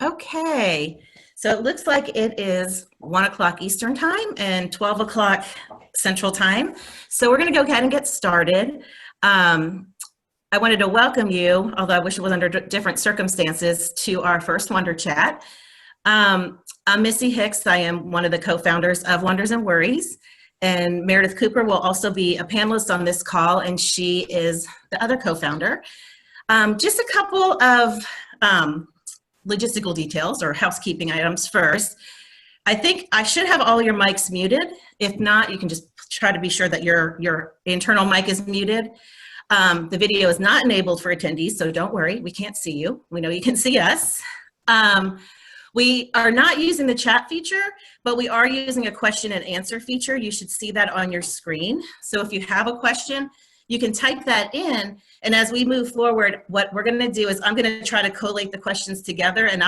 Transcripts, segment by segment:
Okay, so it looks like it is 1 o'clock Eastern time and 12 o'clock Central time. So we're going to go ahead and get started. I wanted to welcome you, although I wish it was under different circumstances, to our first WonderChat. I'm Missy Hicks. I am one of the co-founders of Wonders and Worries. And Meredith Cooper will also be a panelist on this call, and she is the other co-founder. Just a couple of logistical details or housekeeping items first. I think I should have all your mics muted. If not, you can just try to be sure that your internal mic is muted. The video is not enabled for attendees, so don't worry, we can't see you. We know you can see us. We are not using the chat feature, but we are using a question and answer feature. You should see that on your screen. So if you have a question, you can type that in, and as we move forward, what we're going to do is I'm going to try to collate the questions together, and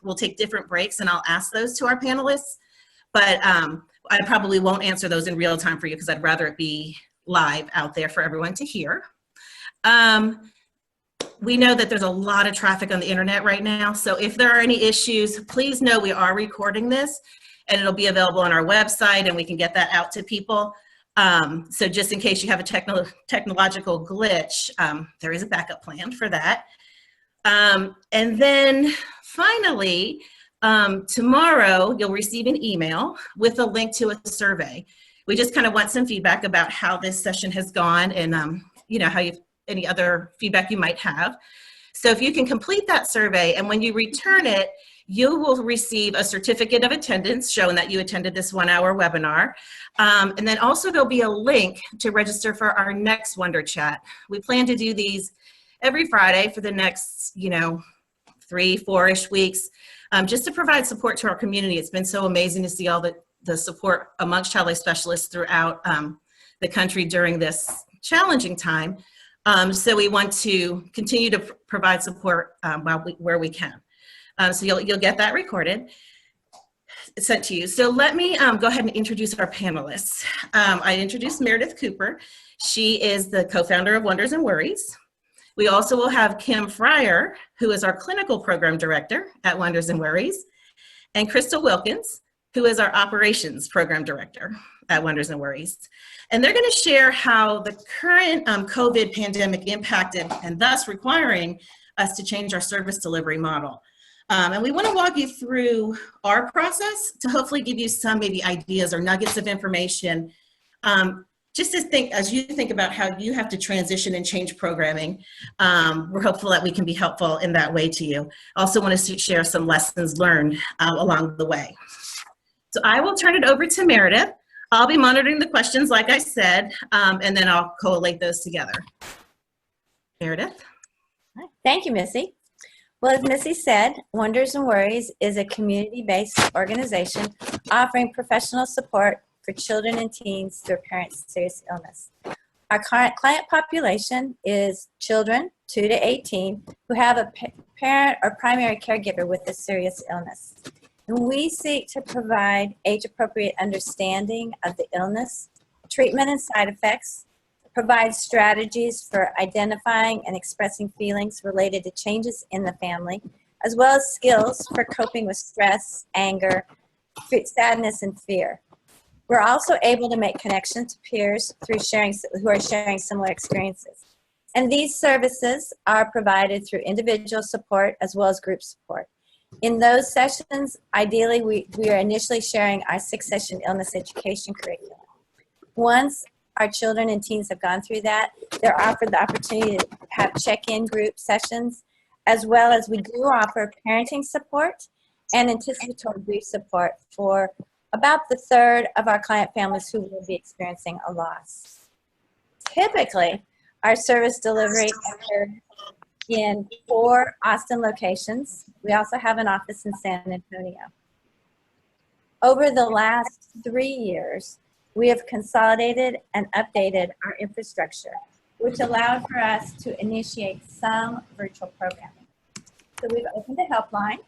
we'll take different breaks, and I'll ask those to our panelists. But I probably won't answer those in real time for you because I'd rather it be live out there for everyone to hear. We know that there's a lot of traffic on the internet right now, so if there are any issues, please know we are recording this, and it'll be available on our website, and we can get that out to people. So just in case you have a technological glitch, there is a backup plan for that. And then finally, tomorrow you'll receive an email with a link to a survey. We just kind of want some feedback about how this session has gone and any other feedback you might have. So if you can complete that survey, and when you return it, you will receive a certificate of attendance showing that you attended this 1-hour webinar. And then also there'll be a link to register for our next WonderChat. We plan to do these every Friday for the next, 3-4-ish weeks, just to provide support to our community. It's been so amazing to see all the support amongst child life specialists throughout the country during this challenging time. So we want to continue to provide support where we can. So you'll get that recorded, sent to you. So let me go ahead and introduce our panelists. I introduced Meredith Cooper. She is the co-founder of Wonders and Worries. We also will have Kim Fryer, who is our clinical program director at Wonders and Worries, and Crystal Wilkins, who is our operations program director at Wonders and Worries. And they're going to share how the current COVID pandemic impacted and thus requiring us to change our service delivery model. And we want to walk you through our process to hopefully give you some maybe ideas or nuggets of information, just to think, as you think about how you have to transition and change programming. We're hopeful that we can be helpful in that way to you. Also want to share some lessons learned along the way. So I will turn it over to Meredith. I'll be monitoring the questions, like I said, and then I'll collate those together. Meredith? Thank you, Missy. Well, as Missy said, Wonders and Worries is a community-based organization offering professional support for children and teens through a parent's serious illness. Our current client population is children 2 to 18 who have a parent or primary caregiver with a serious illness. And we seek to provide age-appropriate understanding of the illness, treatment and side effects, provide strategies for identifying and expressing feelings related to changes in the family, as well as skills for coping with stress, anger, sadness, and fear. We're also able to make connections to peers who are sharing similar experiences. And these services are provided through individual support as well as group support. In those sessions, ideally, we are initially sharing our 6-session illness education curriculum. Once our children and teens have gone through that, they're offered the opportunity to have check-in group sessions, as well as we do offer parenting support and anticipatory grief support for about the third of our client families who will be experiencing a loss. Typically, our service delivery occurs in 4 Austin locations. We also have an office in San Antonio. Over the last 3 years, we have consolidated and updated our infrastructure, which allowed for us to initiate some virtual programming. So we've opened a helpline,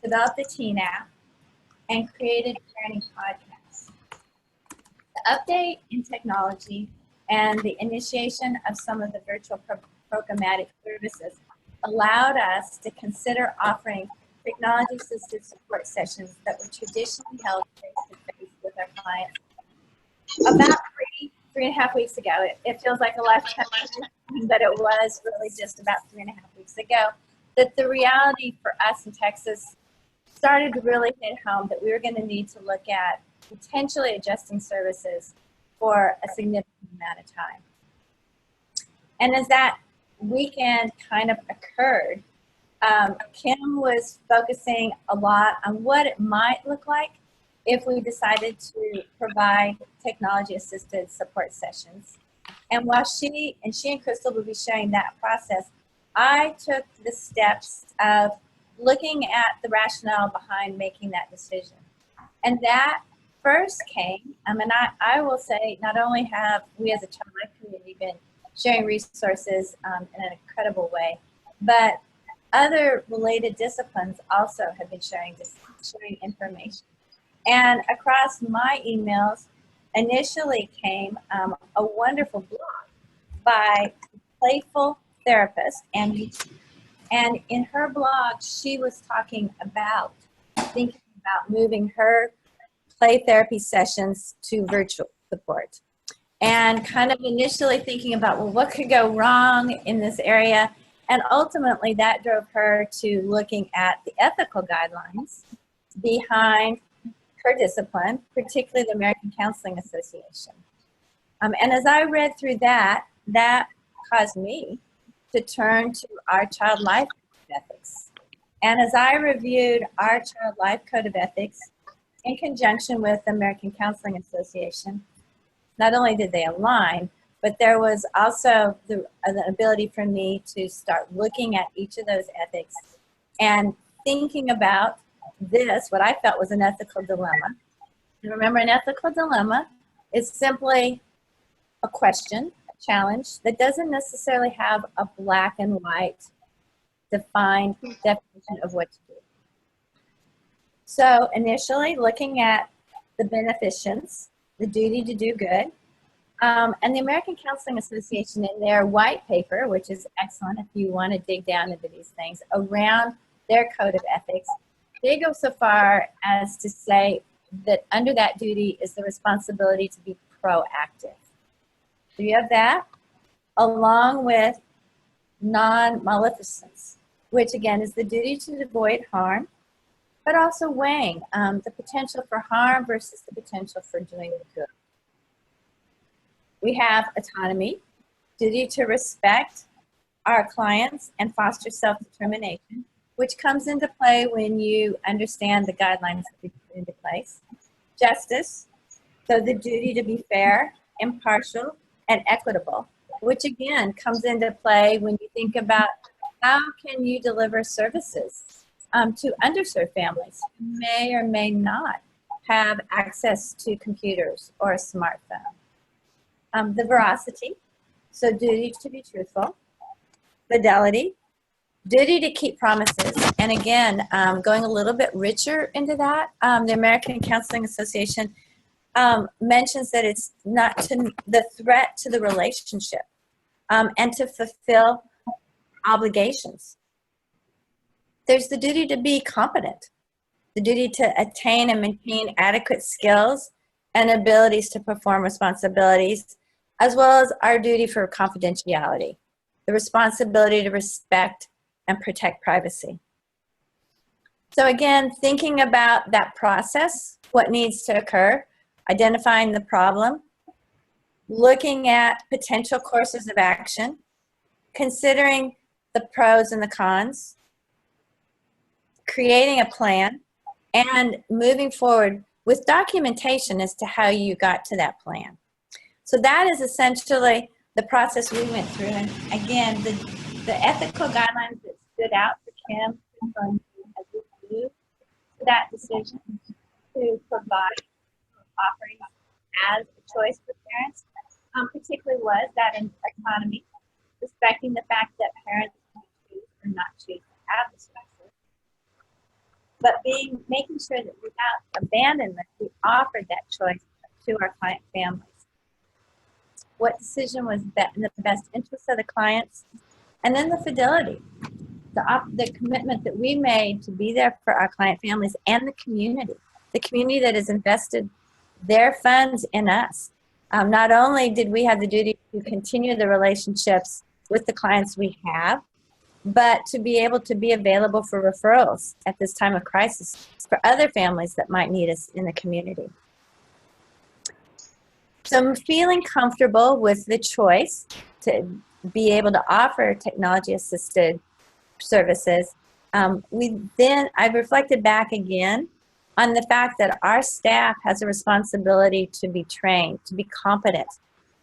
developed a teen app, and created parenting podcasts. The update in technology and the initiation of some of the virtual programmatic services allowed us to consider offering technology-assisted support sessions that were traditionally held face-to-face with our clients. About three and a half weeks ago, it feels like a lifetime, but it was really just about 3.5 weeks ago, that the reality for us in Texas started to really hit home that we were going to need to look at potentially adjusting services for a significant amount of time. And as that weekend kind of occurred, Kim was focusing a lot on what it might look like if we decided to provide technology-assisted support sessions. And while she and Crystal will be sharing that process, I took the steps of looking at the rationale behind making that decision. And that first came, and I will say, not only have we as a child life community been sharing resources in an incredible way, but other related disciplines also have been sharing information. And across my emails initially came a wonderful blog by a playful therapist, and in her blog, she was talking about thinking about moving her play therapy sessions to virtual support, and kind of initially thinking about, well, what could go wrong in this area? And ultimately that drove her to looking at the ethical guidelines behind her discipline, particularly the American Counseling Association. And as I read through that caused me to turn to our Child Life Code of Ethics. And as I reviewed our Child Life Code of Ethics in conjunction with the American Counseling Association, not only did they align, but there was also the ability for me to start looking at each of those ethics and thinking about this, what I felt was an ethical dilemma. And remember, an ethical dilemma is simply a question, a challenge that doesn't necessarily have a black and white defined definition of what to do. So initially looking at the beneficence, the duty to do good, and the American Counseling Association in their white paper, which is excellent if you want to dig down into these things, around their code of ethics, they go so far as to say that under that duty is the responsibility to be proactive. So you have that, along with non-maleficence, which again is the duty to avoid harm, but also weighing the potential for harm versus the potential for doing good. We have autonomy, duty to respect our clients and foster self-determination, which comes into play when you understand the guidelines that we put into place. Justice, so the duty to be fair, impartial, and equitable, which again comes into play when you think about how can you deliver services to underserved families who may or may not have access to computers or a smartphone. The veracity, so duty to be truthful. Fidelity, duty to keep promises. And again, going a little bit richer into that, the American Counseling Association mentions that it's not to the threat to the relationship and to fulfill obligations. There's the duty to be competent, the duty to attain and maintain adequate skills and abilities to perform responsibilities, as well as our duty for confidentiality, the responsibility to respect and protect privacy. So again, thinking about that process, what needs to occur, identifying the problem, looking at potential courses of action, considering the pros and the cons, creating a plan, and moving forward with documentation as to how you got to that plan. So that is essentially the process we went through. And again, the ethical guidelines that stood out for Kim as we moved to that decision to provide offerings as a choice for parents, particularly was that in autonomy, respecting the fact that parents can choose or not choose to have the services, but making sure that without abandonment, we offered that choice to our client families. What decision was in the best interest of the clients, and then the fidelity. the commitment that we made to be there for our client families and the community that has invested their funds in us. Not only did we have the duty to continue the relationships with the clients we have, but to be able to be available for referrals at this time of crisis for other families that might need us in the community. So I'm feeling comfortable with the choice to be able to offer technology-assisted services. I've reflected back again on the fact that our staff has a responsibility to be trained, to be competent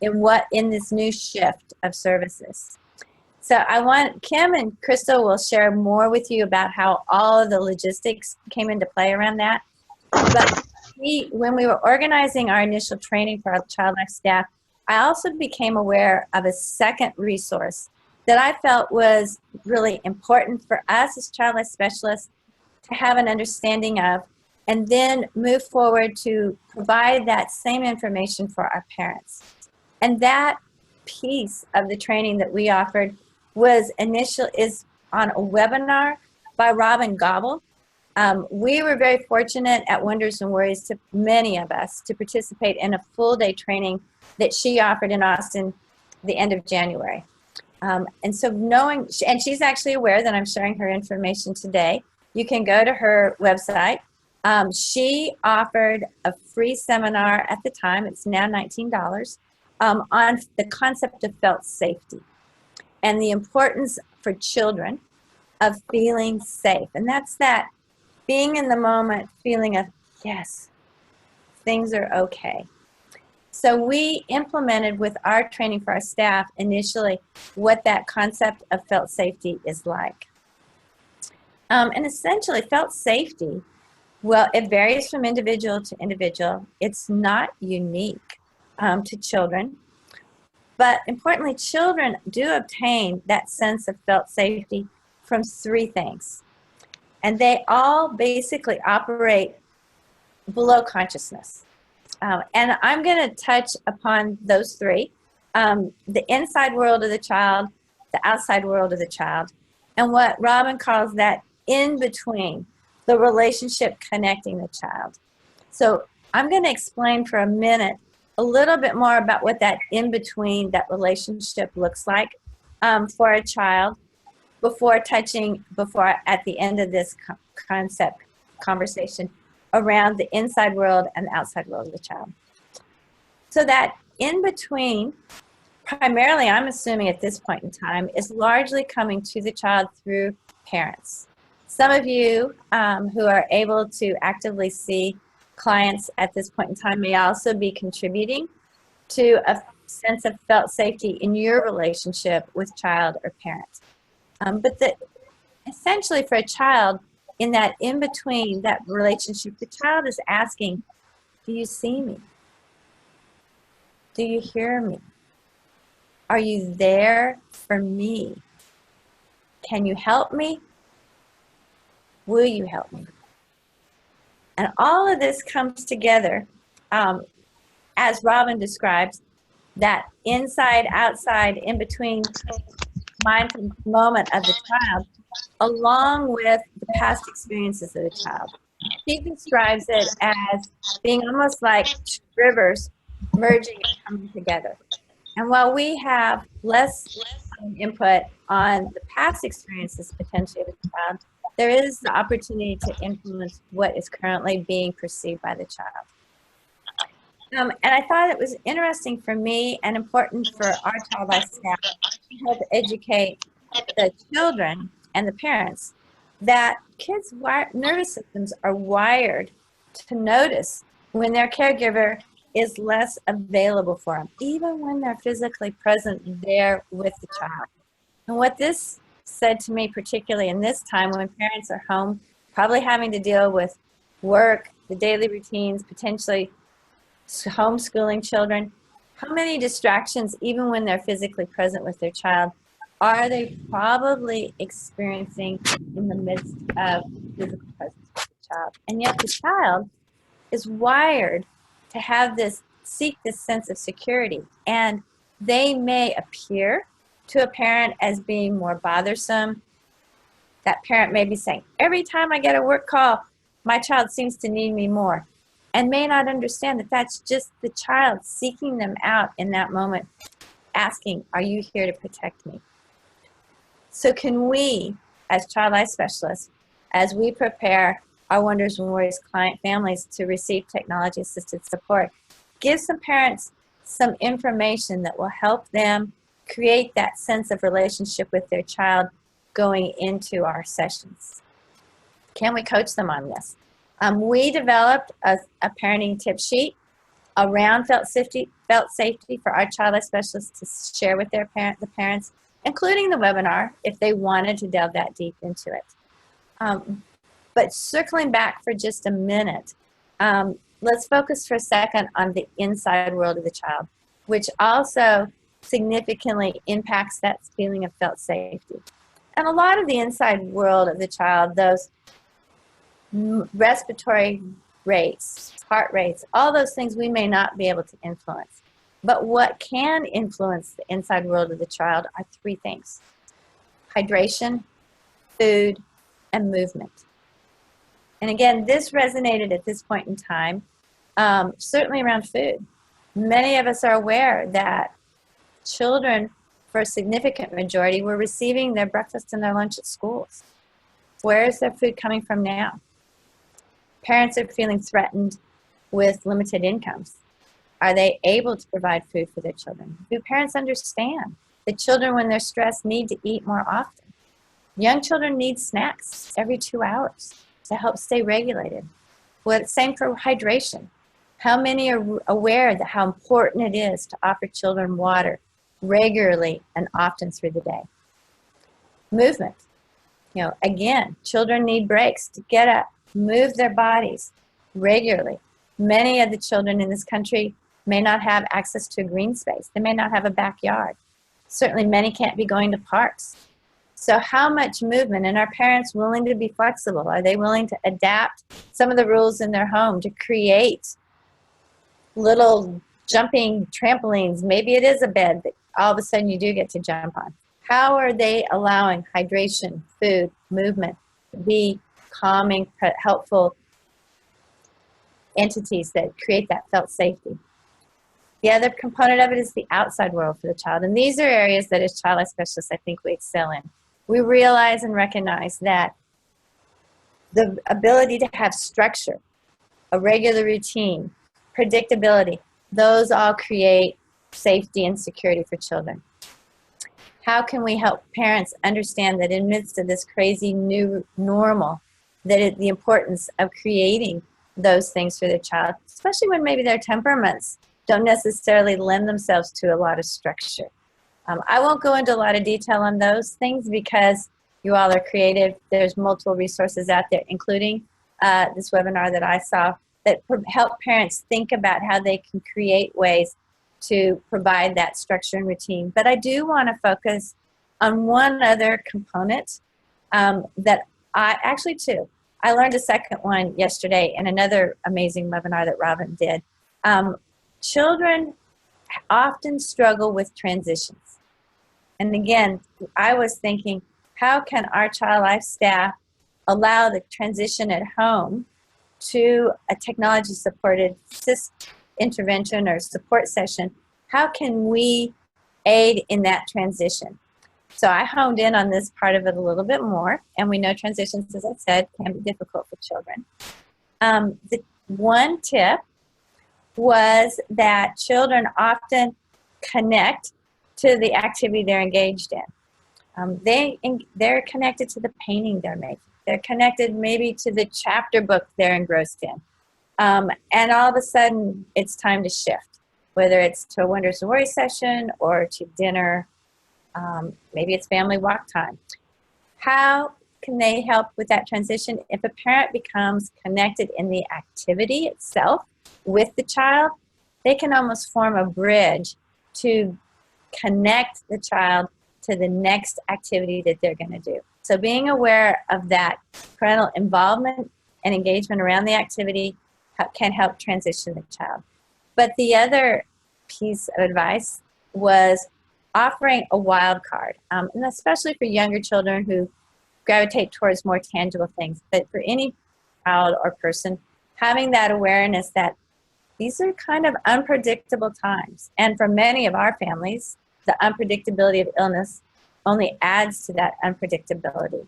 in this new shift of services. So Kim and Crystal will share more with you about how all of the logistics came into play around that. But when we were organizing our initial training for our child life staff, I also became aware of a second resource that I felt was really important for us as child life specialists to have an understanding of, and then move forward to provide that same information for our parents. And that piece of the training that we offered is on a webinar by Robin Gobble. We were very fortunate at Wonders and Worries, many of us, to participate in a full day training that she offered in Austin the end of January. And so and she's actually aware that I'm sharing her information today. You can go to her website. She offered a free seminar at the time, it's now $19, on the concept of felt safety and the importance for children of feeling safe. And that's that being in the moment, feeling of, yes, things are okay. So we implemented with our training for our staff initially what that concept of felt safety is like. And essentially, felt safety, well, it varies from individual to individual. It's not unique to children. But importantly, children do obtain that sense of felt safety from three things. And they all basically operate below consciousness. And I'm going to touch upon those three, the inside world of the child, the outside world of the child, and what Robin calls that in-between, the relationship connecting the child. So I'm going to explain for a minute a little bit more about what that in-between, that relationship looks like for a child before at the end of this conversation around the inside world and the outside world of the child. So that in-between, primarily I'm assuming at this point in time, is largely coming to the child through parents. Some of you who are able to actively see clients at this point in time may also be contributing to a sense of felt safety in your relationship with child or parent. But essentially for a child, in that in-between, that relationship, the child is asking, do you see me? Do you hear me? Are you there for me? Can you help me? Will you help me? And all of this comes together, as Robin describes, that inside, outside, in between mindful moment of the child, along with the past experiences of the child. She describes it as being almost like rivers merging and coming together. And while we have less input on the past experiences potentially of the child, there is the opportunity to influence what is currently being perceived by the child. And I thought it was interesting for me and important for our child life staff to help educate the children and the parents that kids' nervous systems are wired to notice when their caregiver is less available for them, even when they're physically present there with the child. And what this said to me, particularly in this time when parents are home, probably having to deal with work, the daily routines, potentially homeschooling children, how many distractions, even when they're physically present with their child, are they probably experiencing in the midst of physical presence with the child? And yet the child is wired to have seek this sense of security. And they may appear to a parent as being more bothersome, That parent may be saying, every time I get a work call, my child seems to need me more, and may not understand that that's just the child seeking them out in that moment, asking, are you here to protect me? So can we, as child life specialists, as we prepare our Wonders and Worries client families to receive technology-assisted support, give some parents some information that will help them create that sense of relationship with their child going into our sessions? Can we coach them on this? We developed a parenting tip sheet around felt safety for our child life specialists to share with the parents, including the webinar if they wanted to delve that deep into it. But circling back for just a minute, let's focus for a second on the inside world of the child, which also significantly impacts that feeling of felt safety. And a lot of the inside world of the child, those respiratory rates, heart rates, all those things we may not be able to influence. But what can influence the inside world of the child are three things: hydration, food, and movement. And again, this resonated at this point in time, certainly around food. Many of us are aware that children, for a significant majority, were receiving their breakfast and their lunch at schools. Where is their food coming from now? Parents are feeling threatened with limited incomes. Are they able to provide food for their children? Do parents understand that children, when they're stressed, need to eat more often? Young children need snacks every 2 hours to help stay regulated. Well, same for hydration. How many are aware that how important it is to offer children water regularly and often through the day? Movement. Again, children need breaks to get up, move their bodies regularly. Many of the children in this country may not have access to a green space. They may not have a backyard. Certainly many can't be going to parks. So how much movement? And are parents willing to be flexible? Are they willing to adapt some of the rules in their home to create little jumping trampolines? Maybe it is a bed that all of a sudden you do get to jump on. How are they allowing hydration, food, movement to be calming, helpful entities that create that felt safety? The other component of it is the outside world for the child. And these are areas that as child life specialists, I think we excel in. We realize and recognize that the ability to have structure, a regular routine, predictability, those all create safety and security for children. How can we help parents understand that in the midst of this crazy new normal, that the importance of creating those things for their child, especially when maybe their temperaments don't necessarily lend themselves to a lot of structure. I won't go into a lot of detail on those things because you all are creative. There's multiple resources out there, including this webinar that I saw, that help parents think about how they can create ways to provide that structure and routine. But I do want to focus on one other component that actually two. I learned a second one yesterday in another amazing webinar that Robin did. Children often struggle with transitions. And again, I was thinking, how can our child life staff allow the transition at home to a technology-supported intervention or support session? How can we aid in that transition? So I honed in on this part of it a little bit more, and we know transitions, as I said, can be difficult for children. The one tip was that children often connect to the activity they're engaged in. They're connected to the painting they're making. They're connected maybe to the chapter book they're engrossed in. And all of a sudden, it's time to shift, whether it's to a Wonders and Worries session or to dinner. Maybe it's family walk time. How can they help with that transition? If a parent becomes connected in the activity itself with the child, they can almost form a bridge to connect the child to the next activity that they're going to do. So being aware of that parental involvement and engagement around the activity can help transition the child. But the other piece of advice was offering a wild card, and especially for younger children who gravitate towards more tangible things. But for any child or person, having that awareness that these are kind of unpredictable times. And for many of our families, the unpredictability of illness only adds to that unpredictability.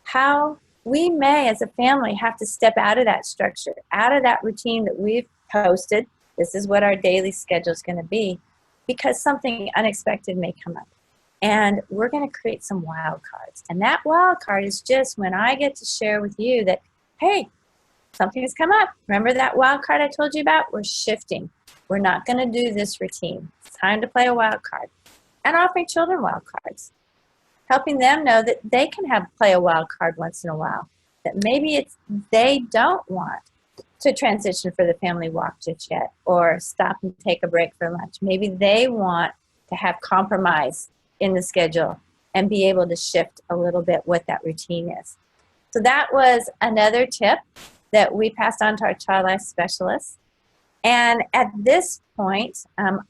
How we may, as a family, have to step out of that structure, out of that routine that we've posted. This is what our daily schedule is going to be, because something unexpected may come up. And we're going to create some wild cards. And that wild card is just when I get to share with you that, hey, something has come up. Remember that wild card I told you about? We're shifting. We're not going to do this routine. It's time to play a wild card. And offering children wild cards. Helping them know that they can play a wild card once in a while. That maybe they don't want to transition for the family walk just yet, or stop and take a break for lunch. Maybe they want to have compromise in the schedule and be able to shift a little bit what that routine is. So that was another tip that we passed on to our child life specialists. And at this point,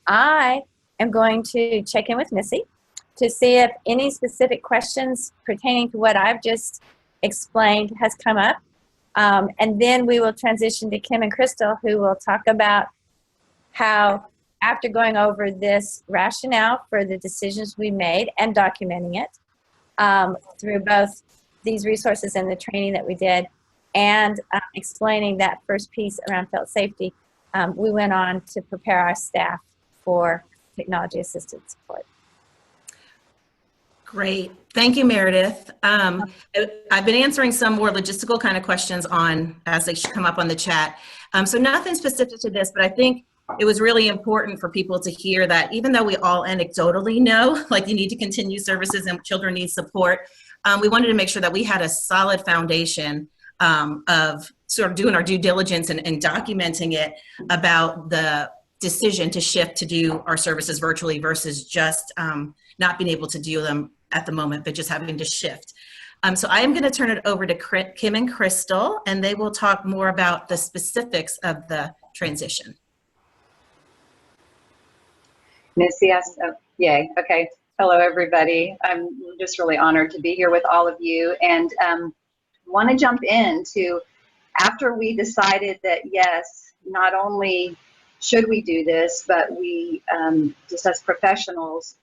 I am going to check in with Missy to see if any specific questions pertaining to what I've just explained has come up. And then we will transition to Kim and Crystal, who will talk about how, after going over this rationale for the decisions we made and documenting it through both these resources and the training that we did, and explaining that first piece around felt safety, we went on to prepare our staff for technology-assisted support. Great. Thank you, Meredith. I've been answering some more logistical kind of questions as they come up on the chat. So nothing specific to this, but I think it was really important for people to hear that even though we all anecdotally know, like you need to continue services and children need support, we wanted to make sure that we had a solid foundation of sort of doing our due diligence and documenting it about the decision to shift to do our services virtually versus just not being able to do them at the moment, but just having to shift. So I am going to turn it over to Kim and Crystal, and they will talk more about the specifics of the transition. Missy, yay. Okay. Hello, everybody. I'm just really honored to be here with all of you, and want to jump into, after we decided that, yes, not only should we do this, but we, just as professionals,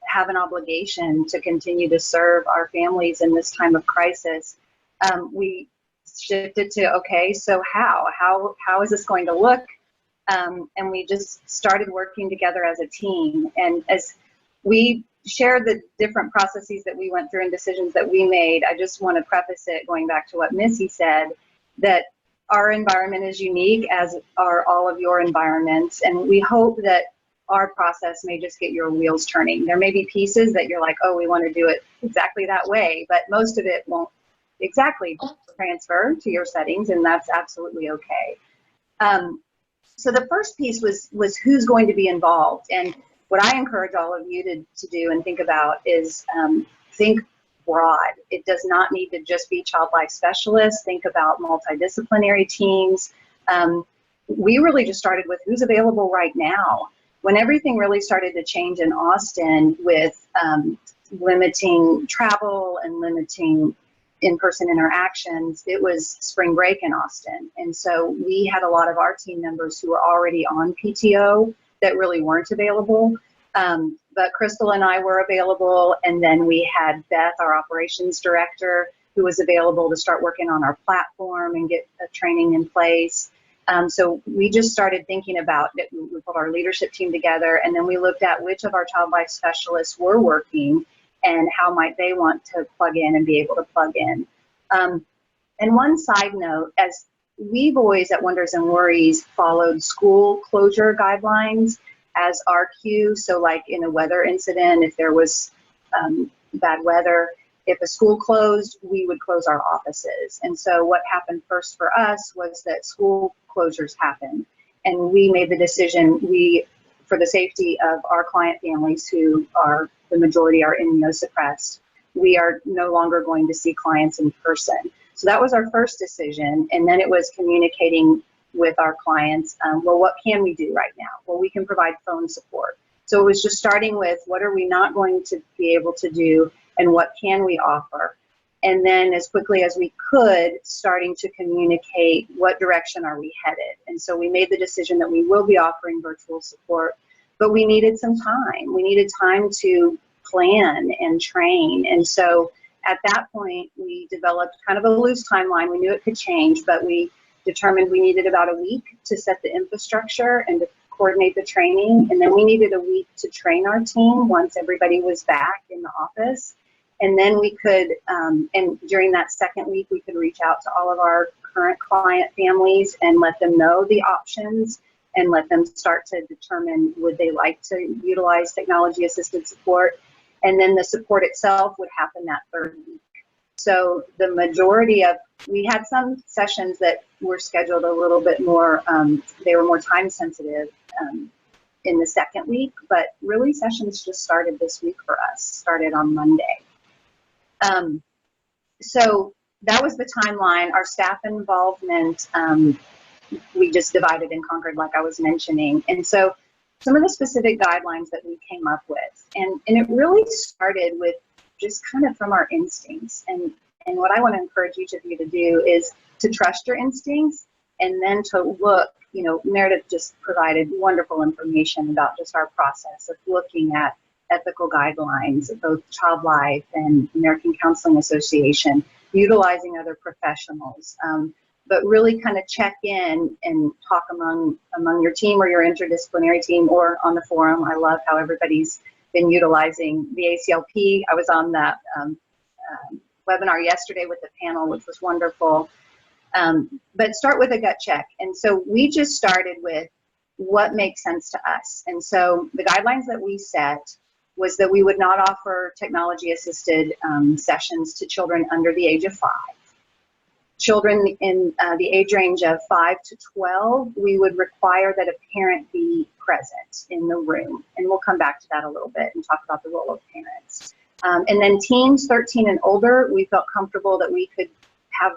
have an obligation to continue to serve our families in this time of crisis. We shifted to, okay, so how is this going to look? And we just started working together as a team. And as we share the different processes that we went through and decisions that we made, I just want to preface it, going back to what Missy said, that our environment is unique, as are all of your environments. And we hope that our process may just get your wheels turning. There may be pieces that you're like, oh, we want to do it exactly that way, but most of it won't exactly transfer to your settings, and that's absolutely okay. So the first piece was who's going to be involved. And what I encourage all of you to do and think about is think broad. It does not need to just be child life specialists. Think about multidisciplinary teams. We really just started with who's available right now. When everything really started to change in Austin with limiting travel and limiting in-person interactions, it was spring break in Austin. And so we had a lot of our team members who were already on PTO that really weren't available. But Crystal and I were available, and then we had Beth, our operations director, who was available to start working on our platform and get a training in place. So we just started thinking about it. We put our leadership team together, and then we looked at which of our child life specialists were working and how might they want to plug in and be able to plug in. And one side note, as we've always at Wonders and Worries followed school closure guidelines as our cue. So like in a weather incident, if there was bad weather, if a school closed, we would close our offices. And so what happened first for us was that school closures happened. And we made the decision, for the safety of our client families, who are, the majority are immunosuppressed, we are no longer going to see clients in person. So that was our first decision. And then it was communicating with our clients, well, what can we do right now? Well, we can provide phone support. So it was just starting with what are we not going to be able to do and what can we offer? And then as quickly as we could, starting to communicate what direction are we headed. And so we made the decision that we will be offering virtual support, but we needed some time. We needed time to plan and train. And so at that point, we developed kind of a loose timeline. We knew it could change, but we determined we needed about a week to set the infrastructure and to coordinate the training. And then we needed a week to train our team once everybody was back in the office. And then we could, and during that second week, we could reach out to all of our current client families and let them know the options and let them start to determine would they like to utilize technology-assisted support. And then the support itself would happen that third week. So the majority of, we had some sessions that were scheduled a little bit more, they were more time sensitive in the second week, but really sessions just started this week for us, started on Monday. So that was the timeline. Our staff involvement, we just divided and conquered like I was mentioning. And so some of the specific guidelines that we came up with, and it really started with just kind of from our instincts. And what I want to encourage each of you to do is to trust your instincts and then to look, you know, Meredith just provided wonderful information about just our process of looking at ethical guidelines, both Child Life and American Counseling Association, utilizing other professionals, but really kind of check in and talk among your team or your interdisciplinary team or on the forum. I love how everybody's been utilizing the ACLP. I was on that webinar yesterday with the panel, which was wonderful. But start with a gut check. And so we just started with what makes sense to us. And so the guidelines that we set was that we would not offer technology-assisted sessions to children under the age of 5. Children in the age range of 5 to 12, we would require that a parent be present in the room. And we'll come back to that a little bit and talk about the role of parents. And then teens 13 and older, we felt comfortable that we could have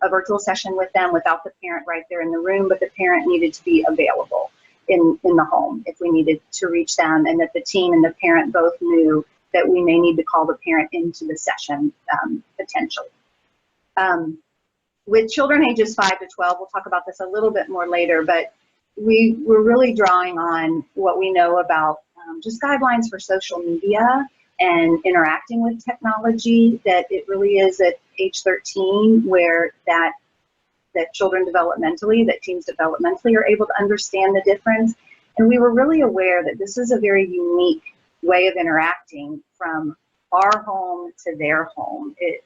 a virtual session with them without the parent right there in the room, but the parent needed to be available in the home if we needed to reach them, and that the teen and the parent both knew that we may need to call the parent into the session potentially. With children ages 5 to 12, we'll talk about this a little bit more later, but we were really drawing on what we know about just guidelines for social media and interacting with technology, that it really is at age 13 where that children developmentally, that teens developmentally are able to understand the difference. And we were really aware that this is a very unique way of interacting from our home to their home. It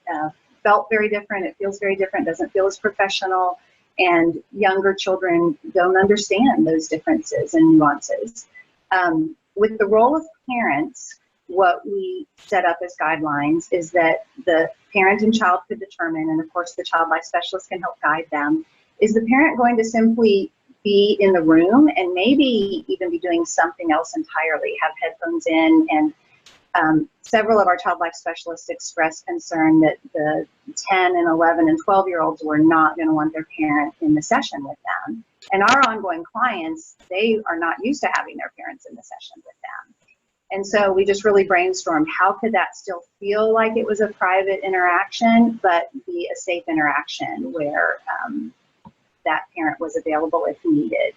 felt very different, it feels very different, doesn't feel as professional, and younger children don't understand those differences and nuances. With the role of parents, what we set up as guidelines is that the parent and child could determine, and of course the child life specialist can help guide them, is the parent going to simply be in the room and maybe even be doing something else entirely, have headphones in, and several of our child life specialists expressed concern that the 10 and 11 and 12-year-olds were not going to want their parent in the session with them. And our ongoing clients, they are not used to having their parents in the session with them. And so we just really brainstormed how could that still feel like it was a private interaction, but be a safe interaction where that parent was available if needed.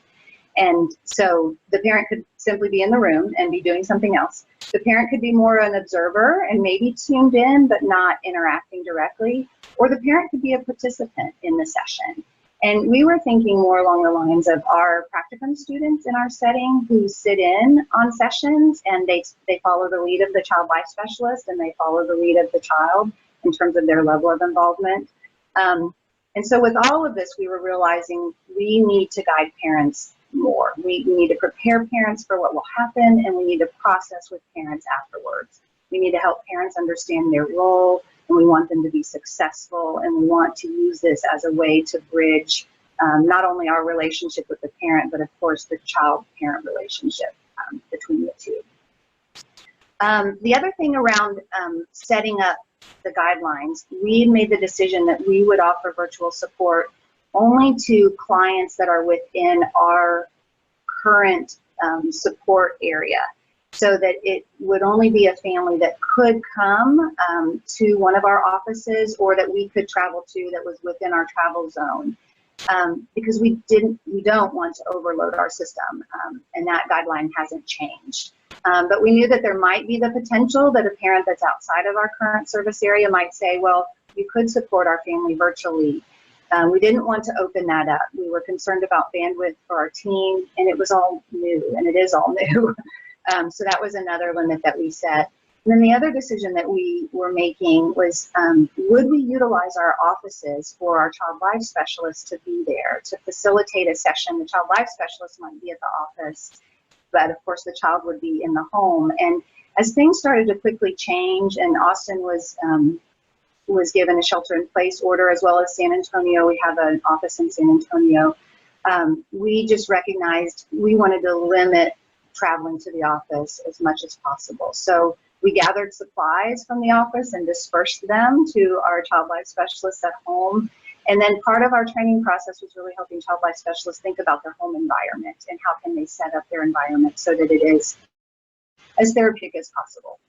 And so the parent could simply be in the room and be doing something else. The parent could be more an observer and maybe tuned in, but not interacting directly. Or the parent could be a participant in the session. And we were thinking more along the lines of our practicum students in our setting who sit in on sessions and they follow the lead of the child life specialist and they follow the lead of the child in terms of their level of involvement. And so with all of this, we were realizing we need to guide parents more. We need to prepare parents for what will happen, and we need to process with parents afterwards. We need to help parents understand their role, and we want them to be successful, and we want to use this as a way to bridge not only our relationship with the parent, but of course the child-parent relationship between the two. The other thing around setting up the guidelines, we made the decision that we would offer virtual support only to clients that are within our current support area. so that it would only be a family that could come to one of our offices, or that we could travel to that was within our travel zone. Because we don't want to overload our system, and that guideline hasn't changed. But we knew that there might be the potential that a parent that's outside of our current service area might say, well, you could support our family virtually. We didn't want to open that up. We were concerned about bandwidth for our team, and it was all new, and it is all new. So that was another limit that we set. And then the other decision that we were making was, would we utilize our offices for our child life specialists to be there to facilitate a session? The child life specialist might be at the office, but of course the child would be in the home. And as things started to quickly change, and Austin was given a shelter-in-place order, as well as San Antonio, we have an office in San Antonio, we just recognized we wanted to limit traveling to the office as much as possible. So we gathered supplies from the office and dispersed them to our child life specialists at home. And then part of our training process was really helping child life specialists think about their home environment and how can they set up their environment so that it is as therapeutic as possible.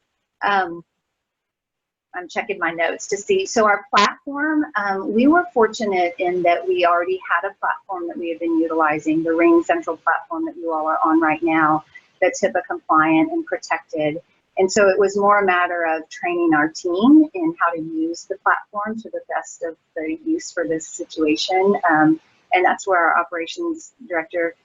I'm checking my notes to see. So our platform, we were fortunate in that we already had a platform that we have been utilizing, the Ring Central platform that you all are on right now, that's HIPAA compliant and protected. And so it was more a matter of training our team in how to use the platform to the best of the use for this situation. And that's where our operations director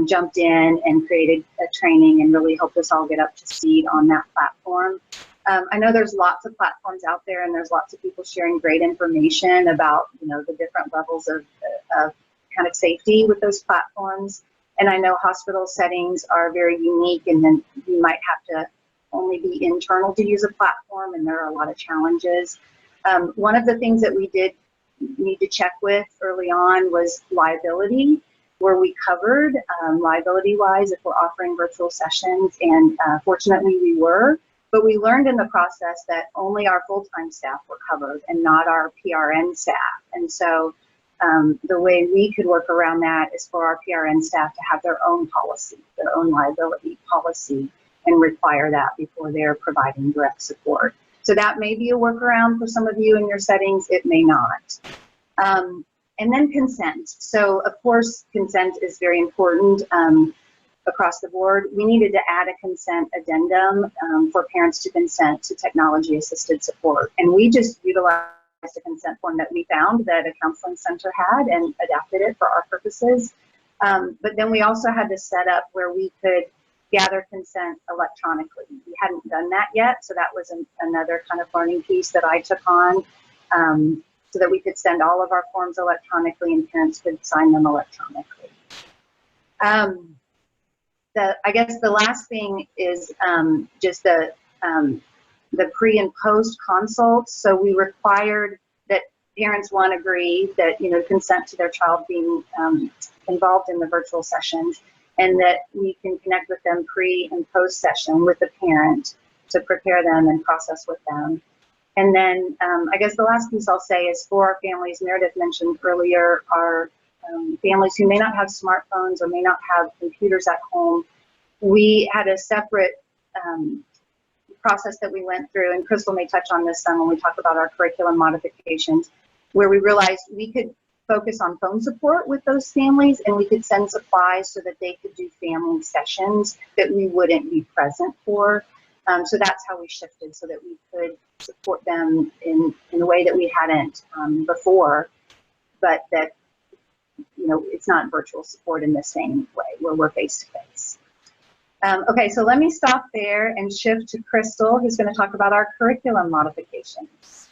jumped in and created a training and really helped us all get up to speed on that platform. I know there's lots of platforms out there, and there's lots of people sharing great information about, you know, the different levels of kind of safety with those platforms. And I know hospital settings are very unique, and then you might have to only be internal to use a platform, and there are a lot of challenges. One of the things that we did need to check with early on was liability, where we covered liability-wise if we're offering virtual sessions, and fortunately we were. But we learned in the process that only our full-time staff were covered and not our PRN staff. And so the way we could work around that is for our PRN staff to have their own policy, their own liability policy, and require that before they're providing direct support. So that may be a workaround for some of you in your settings. It may not. And then consent. So of course, consent is very important. Across the board, we needed to add a consent addendum for parents to consent to technology-assisted support. And we just utilized a consent form that we found that a counseling center had and adapted it for our purposes. But then we also had to set up where we could gather consent electronically. We hadn't done that yet, so that was another kind of learning piece that I took on, so that we could send all of our forms electronically and parents could sign them electronically. I guess the last thing is just the pre and post consults. So we required that parents, one, agree that, you know, consent to their child being involved in the virtual sessions, and that we can connect with them pre and post session with the parent to prepare them and process with them. And then I guess the last piece I'll say is for our families, Meredith mentioned earlier, our families who may not have smartphones or may not have computers at home, we had a separate process that we went through, and Crystal may touch on this some when we talk about our curriculum modifications, where we realized we could focus on phone support with those families, and we could send supplies so that they could do family sessions that we wouldn't be present for. So that's how we shifted, so that we could support them in a way that we hadn't before, but that, you know, it's not virtual support in the same way where we're face-to-face. Okay, so let me stop there and shift to Crystal, who's going to talk about our curriculum modifications.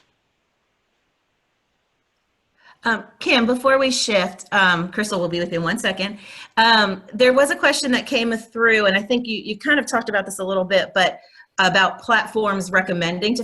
Kim, before we shift, Crystal will be with you in 1 second. There was a question that came through, and I think you kind of talked about this a little bit, but about platforms recommending to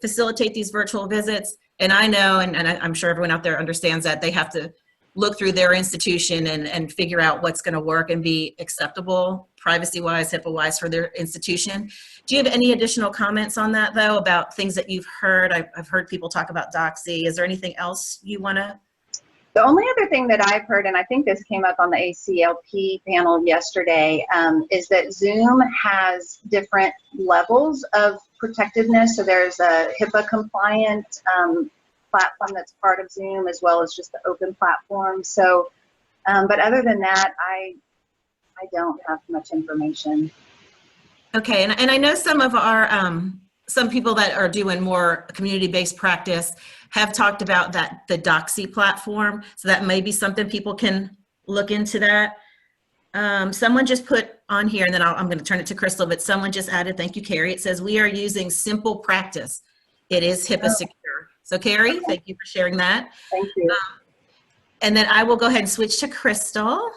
facilitate these virtual visits. And I know, and I'm sure everyone out there understands that they have to look through their institution and figure out what's going to work and be acceptable, privacy-wise, HIPAA-wise for their institution. Do you have any additional comments on that, though, about things that you've heard? I've heard people talk about Doxy. Is there anything else you want to The only other thing that I've heard, and I think this came up on the ACLP panel yesterday, is that Zoom has different levels of protectiveness. So there's a HIPAA compliant platform that's part of Zoom, as well as just the open platform. So, but other than that, I don't have much information. Okay, and I know some of our, some people that are doing more community-based practice have talked about the Doxy platform, so that may be something people can look into that. Someone just put on here, and then I'm going to turn it to Crystal, but someone just added, thank you, Carrie. It says, we are using Simple Practice. It is HIPAA secure. So Carrie, thank you for sharing that. Thank you. And then I will go ahead and switch to Crystal.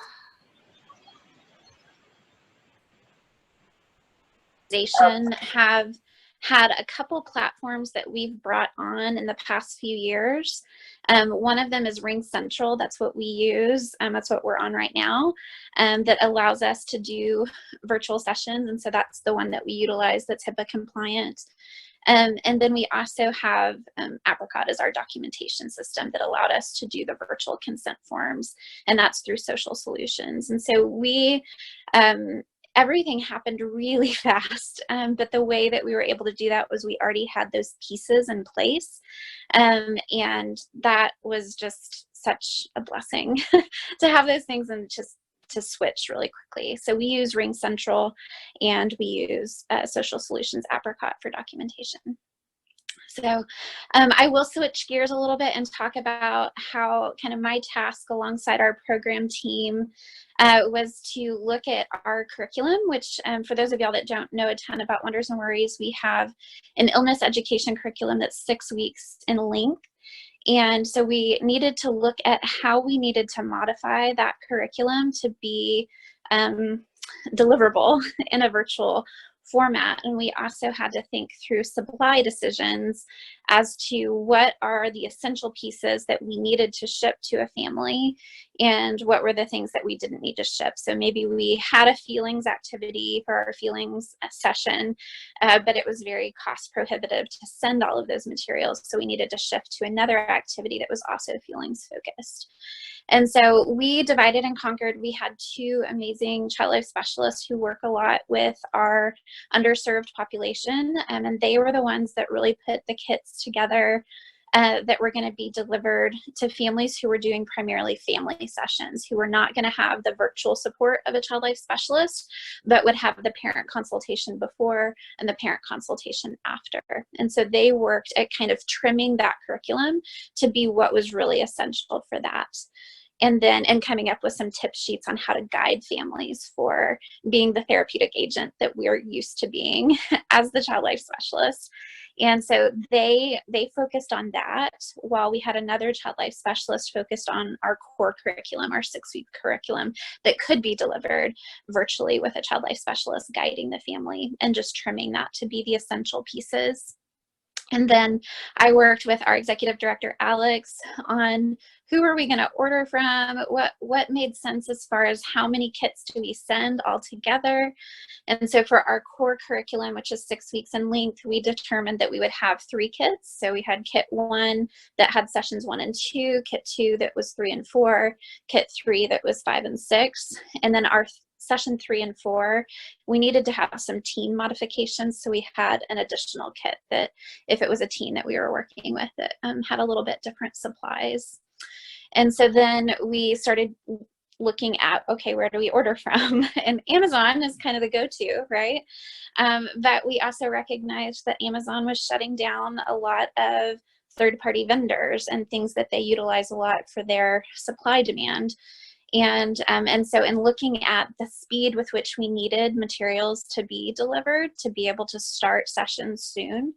Have had a couple platforms that we've brought on in the past few years. One of them is Ring Central. That's what we use. That's what we're on right now. That allows us to do virtual sessions. And so that's the one that we utilize that's HIPAA compliant. And then we also have Apricot as our documentation system that allowed us to do the virtual consent forms. And that's through Social Solutions. And so we, everything happened really fast, but the way that we were able to do that was we already had those pieces in place, and that was just such a blessing to have those things and just to switch really quickly. So we use Ring Central and we use Social Solutions Apricot for documentation. So I will switch gears a little bit and talk about how kind of my task alongside our program team was to look at our curriculum, which for those of y'all that don't know a ton about Wonders and Worries, we have an illness education curriculum that's 6 weeks in length. And so we needed to look at how we needed to modify that curriculum to be deliverable in a virtual format. And we also had to think through supply decisions as to what are the essential pieces that we needed to ship to a family and what were the things that we didn't need to ship. So maybe we had a feelings activity for our feelings session, but it was very cost prohibitive to send all of those materials. So we needed to shift to another activity that was also feelings focused. And so we divided and conquered. We had 2 amazing child life specialists who work a lot with our underserved population, and they were the ones that really put the kits together that were going to be delivered to families who were doing primarily family sessions, who were not going to have the virtual support of a child life specialist, but would have the parent consultation before and the parent consultation after. And so they worked at kind of trimming that curriculum to be what was really essential for that. And coming up with some tip sheets on how to guide families for being the therapeutic agent that we're used to being as the child life specialist. And so they focused on that, while we had another child life specialist focused on our core curriculum, our 6-week curriculum that could be delivered virtually with a child life specialist guiding the family and just trimming that to be the essential pieces. And then I worked with our executive director, Alex, on who are we going to order from, what made sense as far as how many kits do we send all together. And so for our core curriculum, which is 6 weeks in length, we determined that we would have 3 kits. So we had kit 1 that had sessions 1 and 2, kit 2 that was 3 and 4, kit 3 that was 5 and 6, and then our session 3 and 4, we needed to have some teen modifications. So we had an additional kit that if it was a teen that we were working with, that had a little bit different supplies. And so then we started looking at, okay, where do we order from? And Amazon is kind of the go-to, right? But we also recognized that Amazon was shutting down a lot of third-party vendors and things that they utilize a lot for their supply demand. And so in looking at the speed with which we needed materials to be delivered to be able to start sessions soon,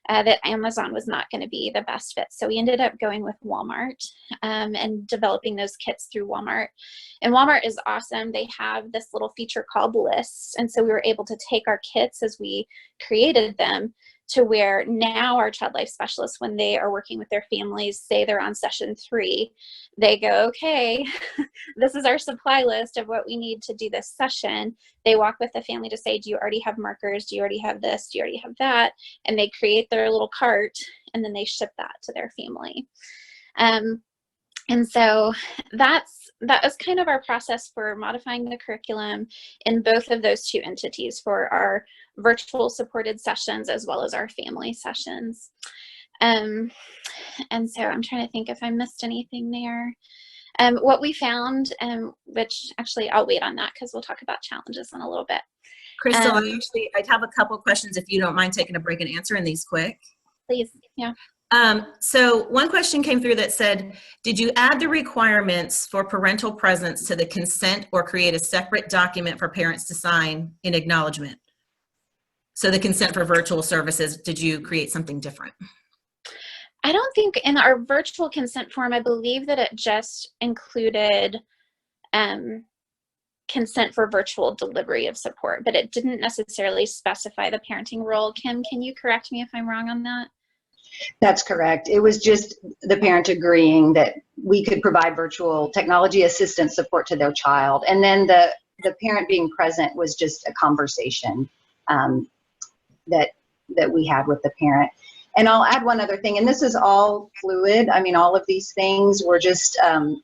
that Amazon was not going to be the best fit. So we ended up going with Walmart and developing those kits through Walmart. And Walmart is awesome. They have this little feature called lists. And so we were able to take our kits as we created them to where now our child life specialists, when they are working with their families, say they're on session 3, they go, okay, this is our supply list of what we need to do this session. They walk with the family to say, do you already have markers? Do you already have this? Do you already have that? And they create their little cart and then they ship that to their family. And so that was kind of our process for modifying the curriculum in both of those two entities, for our virtual supported sessions as well as our family sessions. And so I'm trying to think if I missed anything there. What we found, which actually I'll wait on that because we'll talk about challenges in a little bit. Crystal, I'd have a couple questions if you don't mind taking a break and answering these quick. Please, yeah. So one question came through that said, did you add the requirements for parental presence to the consent or create a separate document for parents to sign in acknowledgement? So the consent for virtual services, did you create something different? I don't think in our virtual consent form, I believe that it just included consent for virtual delivery of support, but it didn't necessarily specify the parenting role. Kim, can you correct me if I'm wrong on that? That's correct. It was just the parent agreeing that we could provide virtual technology assistance support to their child. And then the parent being present was just a conversation that we had with the parent. And I'll add one other thing, and this is all fluid. I mean, all of these things, we're just,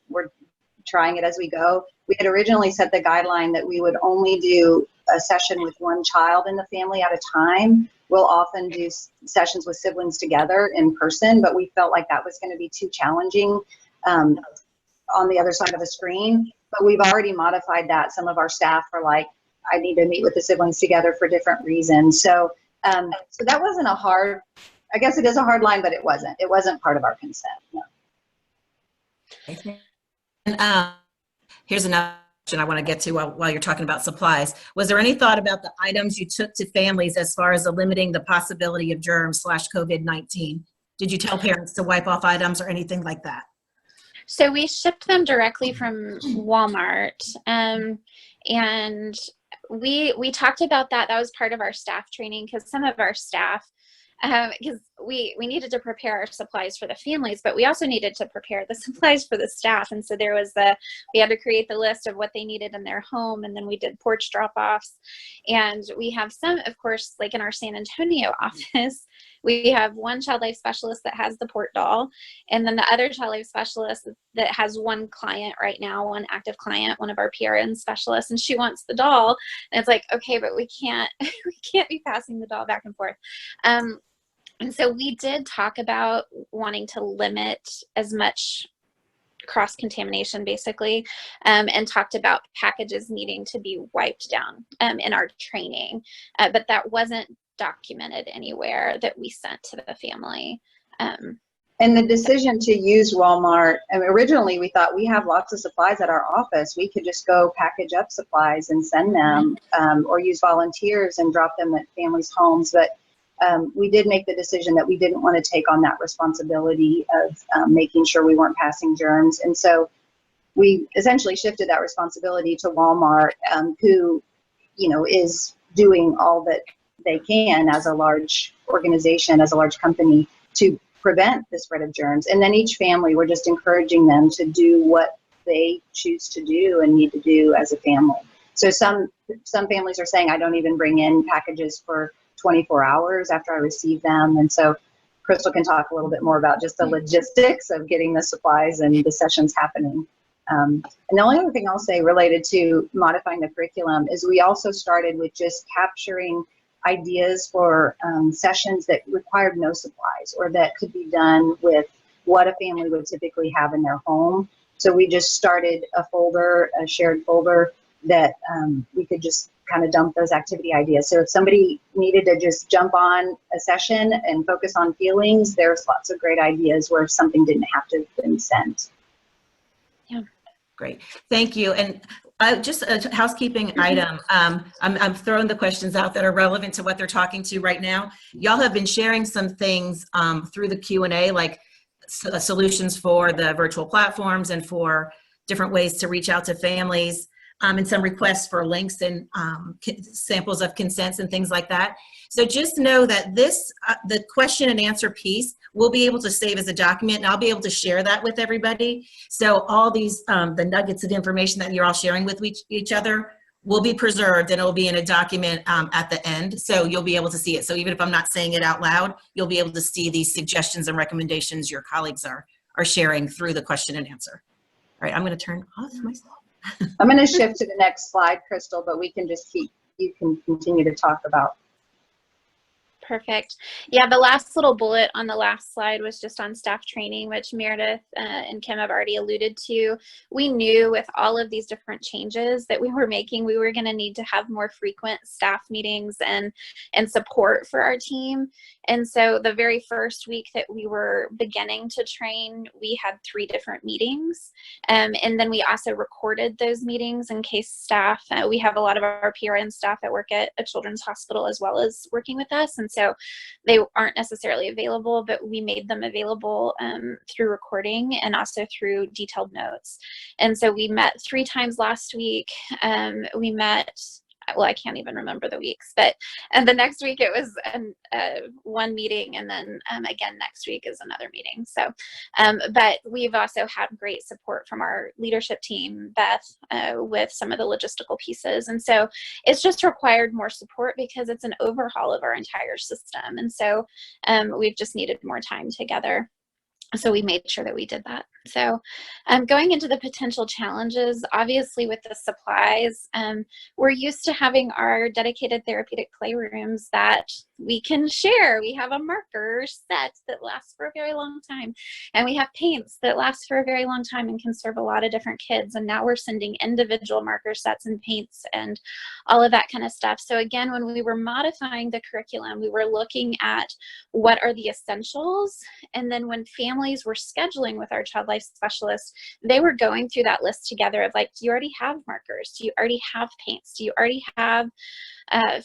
we're trying it as we go. We had originally set the guideline that we would only do a session with one child in the family at a time. We'll often do sessions with siblings together in person, but we felt like that was going to be too challenging on the other side of the screen. But we've already modified that. Some of our staff are like, I need to meet with the siblings together for different reasons. So, so that wasn't a hard, I guess it is a hard line, but it wasn't. It wasn't part of our consent. No. And here's another question I want to get to while you're talking about supplies. Was there any thought about the items you took to families as far as limiting the possibility of germs / COVID-19? Did you tell parents to wipe off items or anything like that? So we shipped them directly from Walmart, and we talked about that. That was part of our staff training, because some of our staff, because we needed to prepare our supplies for the families, but we also needed to prepare the supplies for the staff. And so there was we had to create the list of what they needed in their home, and then we did porch drop-offs. And we have some, of course, like in our San Antonio office, we have one child life specialist that has the port doll, and then the other child life specialist that has one client right now, one active client, one of our PRN specialists, and she wants the doll. And it's like, okay, but we can't be passing the doll back and forth. And so we did talk about wanting to limit as much cross-contamination, basically, and talked about packages needing to be wiped down in our training, but that wasn't documented anywhere that we sent to the family. And the decision to use Walmart, I mean, originally we thought we have lots of supplies at our office. We could just go package up supplies and send them, or use volunteers and drop them at families' homes. But we did make the decision that we didn't want to take on that responsibility of making sure we weren't passing germs. And so we essentially shifted that responsibility to Walmart, who, you know, is doing all that they can as a large organization, as a large company, to prevent the spread of germs. And then each family, we're just encouraging them to do what they choose to do and need to do as a family. So some families are saying, I don't even bring in packages for 24 hours after I receive them. And so Crystal can talk a little bit more about just the logistics of getting the supplies and the sessions happening. And the only other thing I'll say related to modifying the curriculum is we also started with just capturing ideas for sessions that required no supplies, or that could be done with what a family would typically have in their home. So we just started a folder, a shared folder, that we could just kind of dump those activity ideas. So if somebody needed to just jump on a session and focus on feelings, there's lots of great ideas where something didn't have to have been sent. Yeah. Great, thank you. And just a housekeeping item. I'm throwing the questions out that are relevant to what they're talking to right now. Y'all have been sharing some things through the Q&A, like solutions for the virtual platforms and for different ways to reach out to families, and some requests for links and samples of consents and things like that. So just know that this, the question and answer piece, we'll be able to save as a document, and I'll be able to share that with everybody. So all these, the nuggets of information that you're all sharing with each other will be preserved, and it will be in a document at the end. So you'll be able to see it. So even if I'm not saying it out loud, you'll be able to see these suggestions and recommendations your colleagues are are sharing through the question and answer. All right, I'm going to turn off myself. I'm going to shift to the next slide, Crystal, but we can just you can continue to talk about. Perfect. Yeah, the last little bullet on the last slide was just on staff training, which Meredith and Kim have already alluded to. We knew with all of these different changes that we were making, we were going to need to have more frequent staff meetings and support for our team. And so the very first week that we were beginning to train, we had 3 different meetings. And then we also recorded those meetings in case staff, we have a lot of our PRN staff that work at a children's hospital as well as working with us. And so they aren't necessarily available, but we made them available through recording and also through detailed notes. And so we met 3 times last week. We met, well, I can't even remember the weeks, but the next week it was one meeting, and then again next week is another meeting. So, but we've also had great support from our leadership team, Beth, with some of the logistical pieces. And so it's just required more support because it's an overhaul of our entire system. And so we've just needed more time together. So we made sure that we did that. So going into the potential challenges, obviously with the supplies, we're used to having our dedicated therapeutic playrooms that we can share. We have a marker set that lasts for a very long time, and we have paints that last for a very long time and can serve a lot of different kids. And now we're sending individual marker sets and paints and all of that kind of stuff. So again, when we were modifying the curriculum, we were looking at what are the essentials, and then when families were scheduling with our child life specialist, they were going through that list together of like, do you already have markers? Do you already have paints? Do you already have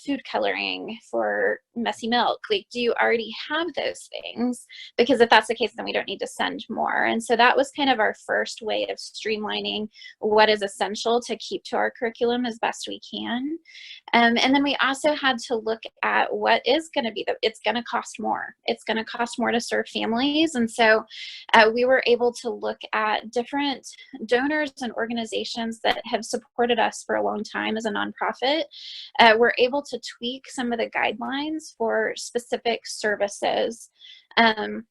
food coloring for messy milk? Like, do you already have those things? Because if that's the case, then we don't need to send more. And so that was kind of our first way of streamlining what is essential to keep to our curriculum as best we can. And then we also had to look at what is going to be it's going to cost more. It's going to cost more to serve families. And so we were able to look at different donors and organizations that have supported us for a long time as a nonprofit. We're able to tweak some of the guidelines for specific services. Oh,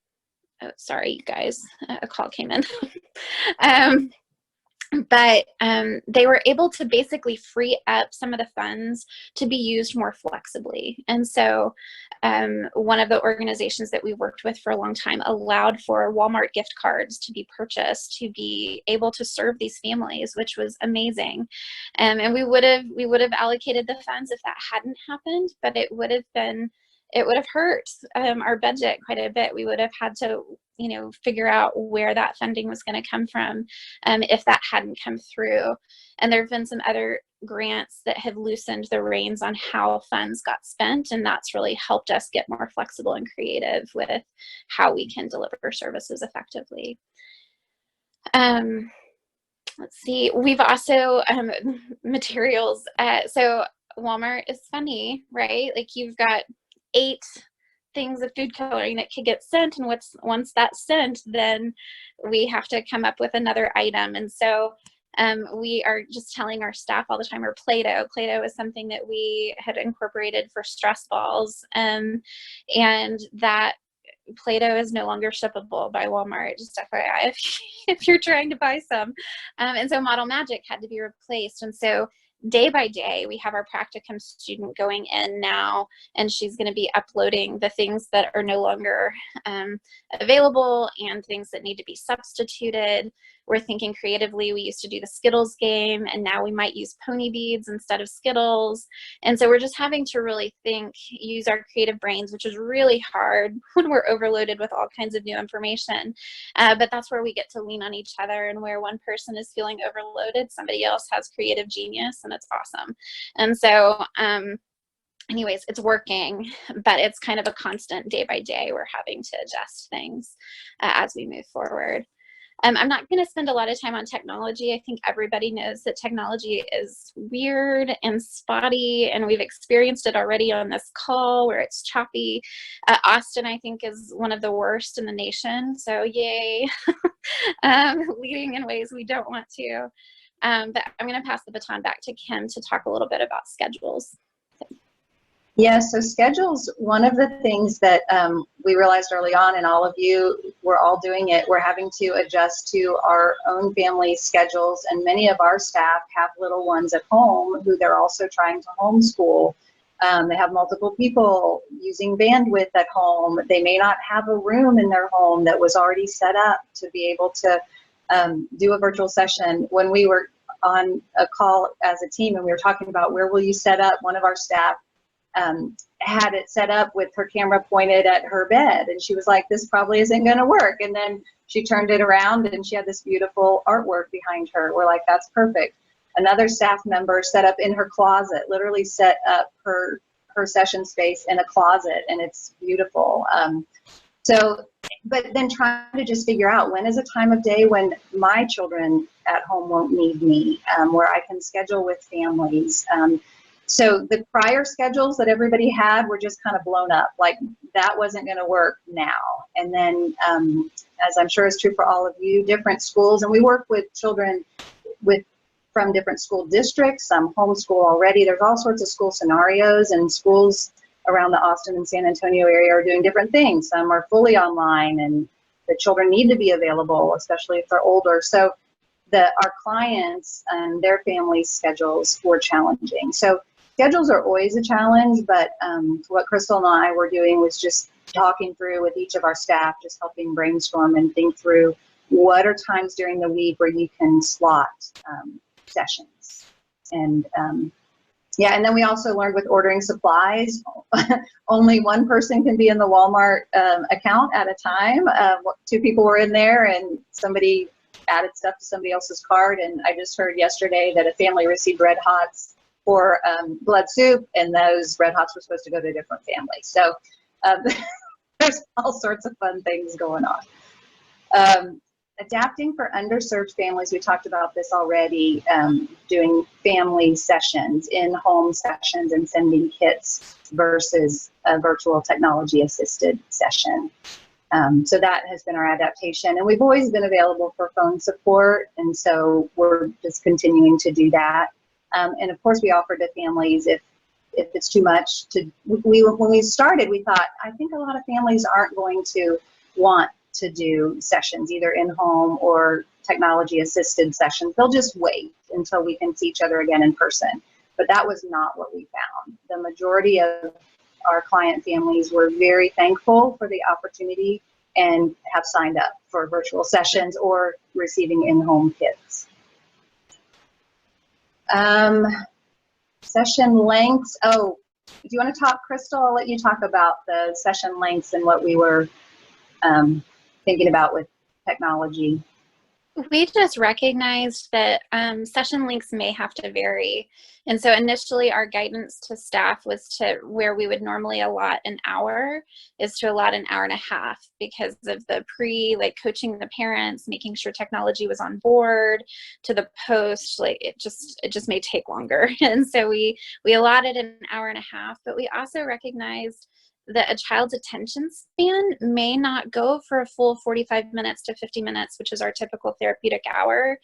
sorry, you guys, a call came in. But they were able to basically free up some of the funds to be used more flexibly. And so one of the organizations that we worked with for a long time allowed for Walmart gift cards to be purchased to be able to serve these families, which was amazing. And we would have allocated the funds if that hadn't happened, but it would have hurt our budget quite a bit. We would have had to, figure out where that funding was going to come from if that hadn't come through. And there have been some other grants that have loosened the reins on how funds got spent, and that's really helped us get more flexible and creative with how we can deliver services effectively. Let's see, we've also materials. So Walmart is funny, right? Like, you've got 8 things of food coloring that could get sent, and once that's sent, then we have to come up with another item. And so we are just telling our staff all the time, or Play-Doh. Play-Doh is something that we had incorporated for stress balls, and that Play-Doh is no longer shippable by Walmart, just FYI, if you're trying to buy some. And so Model Magic had to be replaced. And so day by day, we have our practicum student going in now, and she's going to be uploading the things that are no longer available and things that need to be substituted. We're thinking creatively. We used to do the Skittles game, and now we might use pony beads instead of Skittles. And so we're just having to really use our creative brains, which is really hard when we're overloaded with all kinds of new information. But that's where we get to lean on each other, and where one person is feeling overloaded, somebody else has creative genius, and it's awesome. And so anyways, it's working, but it's kind of a constant day by day. We're having to adjust things as we move forward. I'm not going to spend a lot of time on technology. I think everybody knows that technology is weird and spotty, and we've experienced it already on this call where it's choppy. Austin, I think, is one of the worst in the nation. So yay, leading in ways we don't want to. But I'm going to pass the baton back to Kim to talk a little bit about schedules. Yeah, so schedules, one of the things that we realized early on, and all of you, we're all doing it, we're having to adjust to our own family schedules, and many of our staff have little ones at home who they're also trying to homeschool. They have multiple people using bandwidth at home. They may not have a room in their home that was already set up to be able to do a virtual session. When we were on a call as a team and we were talking about where will you set up, one of our staff had it set up with her camera pointed at her bed, and she was like, this probably isn't going to work. And then she turned it around and she had this beautiful artwork behind her. We're like, that's perfect. Another staff member set up in her closet, literally set up her session space in a closet, and it's beautiful. But then trying to just figure out when is a time of day when my children at home won't need me, where I can schedule with families. So the prior schedules that everybody had were just kind of blown up, like that wasn't going to work now. And then, as I'm sure is true for all of you, different schools, and we work with children from different school districts, some homeschool already. There's all sorts of school scenarios, and schools around the Austin and San Antonio area are doing different things. Some are fully online, and the children need to be available, especially if they're older. So our clients and their family schedules were challenging. So schedules are always a challenge, but what Crystal and I were doing was just talking through with each of our staff, just helping brainstorm and think through what are times during the week where you can slot sessions. And yeah, and then we also learned with ordering supplies, only one person can be in the Walmart account at a time. Two people were in there and somebody added stuff to somebody else's cart. And I just heard yesterday that a family received Red Hots for blood soup, and those Red Hots were supposed to go to a different family. So there's all sorts of fun things going on. Adapting for underserved families, we talked about this already, doing family sessions, in-home sessions, and sending kits versus a virtual technology-assisted session. So that has been our adaptation, and we've always been available for phone support, and so we're just continuing to do that. And of course, we offer to families if it's too much to. When we started, we thought, I think a lot of families aren't going to want to do sessions either in home or technology assisted sessions. They'll just wait until we can see each other again in person. But that was not what we found. The majority of our client families were very thankful for the opportunity and have signed up for virtual sessions or receiving in-home kits. Session lengths. Oh, do you want to talk, Crystal? I'll let you talk about the session lengths and what we were thinking about with technology. We just recognized that session lengths may have to vary. And so initially our guidance to staff was to where we would normally allot an hour is to allot an hour and a half because of the like coaching the parents, making sure technology was on board, to the post, like it just may take longer. And so we allotted an hour and a half, but we also recognized that a child's attention span may not go for a full 45 minutes to 50 minutes, which is our typical therapeutic hour.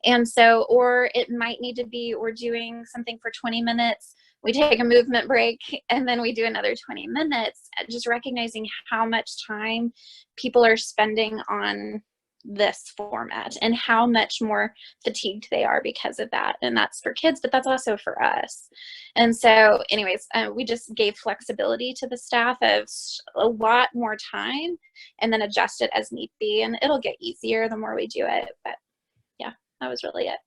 And so, or it might need to be, we're doing something for 20 minutes, we take a movement break, and then we do another 20 minutes, just recognizing how much time people are spending on this format and how much more fatigued they are because of that. And that's for kids, but that's also for us. And so anyways, we just gave flexibility to the staff of a lot more time and then adjust it as need be. And it'll get easier the more we do it. But yeah, that was really it.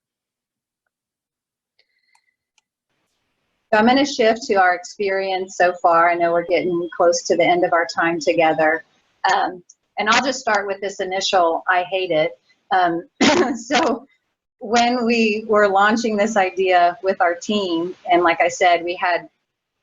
So I'm going to shift to our experience so far. I know we're getting close to the end of our time together. And I'll just start with this initial, I hate it. So when we were launching this idea with our team, and like I said, we had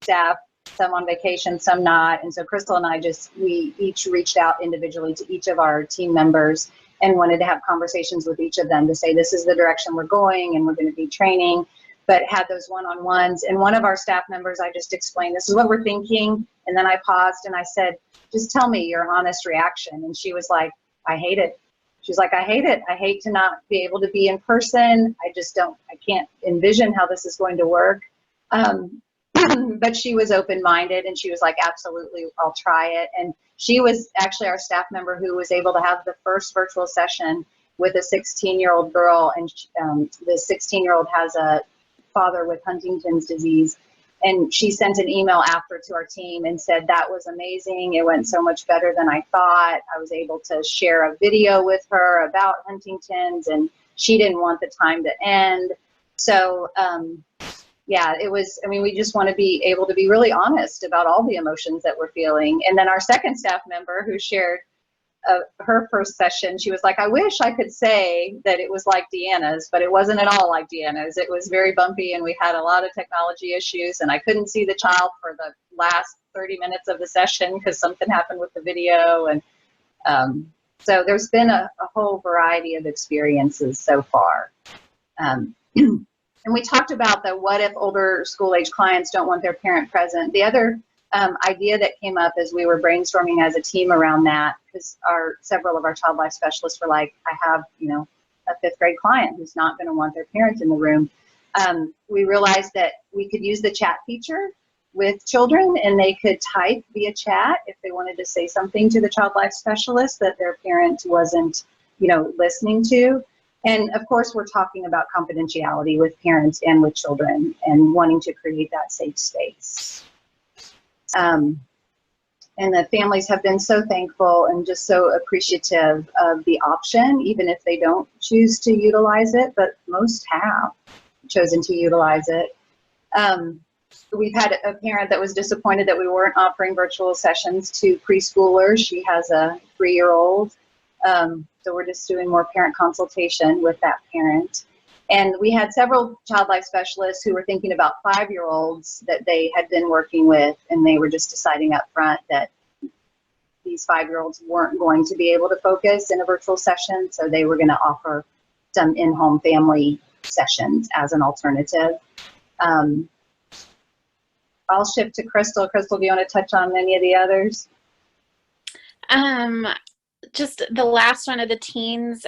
staff, some on vacation, some not. And so Crystal and I we each reached out individually to each of our team members and wanted to have conversations with each of them to say, this is the direction we're going and we're going to be training, but had those one-on-ones. And one of our staff members, I just explained, this is what we're thinking. And then I paused and I said, just tell me your honest reaction. And she was like, I hate it. She's like, I hate it. I hate to not be able to be in person. I can't envision how this is going to work. but she was open-minded and she was like, absolutely, I'll try it. And she was actually our staff member who was able to have the first virtual session with a 16-year-old girl. And the 16-year-old has a father with Huntington's disease. And she sent an email after to our team and said, that was amazing. It went so much better than I thought. I was able to share a video with her about Huntington's, and she didn't want the time to end. So, yeah, it was, I mean, we just want to be able to be really honest about all the emotions that we're feeling. And then our second staff member who shared her first session, she was like, I wish I could say that it was like Deanna's, but it wasn't at all like Deanna's. It was very bumpy and we had a lot of technology issues and I couldn't see the child for the last 30 minutes of the session because something happened with the video. And so there's been a whole variety of experiences so far. And we talked about the what if older school age clients don't want their parent present. The other idea that came up as we were brainstorming as a team around that, because several of our child life specialists were like, I have, you know, a 5th grade client who's not going to want their parents in the room. We realized that we could use the chat feature with children and they could type via chat if they wanted to say something to the child life specialist that their parent wasn't, you know, listening to. And of course, we're talking about confidentiality with parents and with children and wanting to create that safe space. And the families have been so thankful and just so appreciative of the option, even if they don't choose to utilize it, but most have chosen to utilize it. We've had a parent that was disappointed that we weren't offering virtual sessions to preschoolers. She has a 3-year-old. So we're just doing more parent consultation with that parent. And we had several child life specialists who were thinking about 5-year-olds that they had been working with, and they were just deciding up front that these 5-year-olds weren't going to be able to focus in a virtual session, so they were going to offer some in-home family sessions as an alternative. I'll shift to Crystal. Crystal, do you want to touch on any of the others? Just the last one of the teens,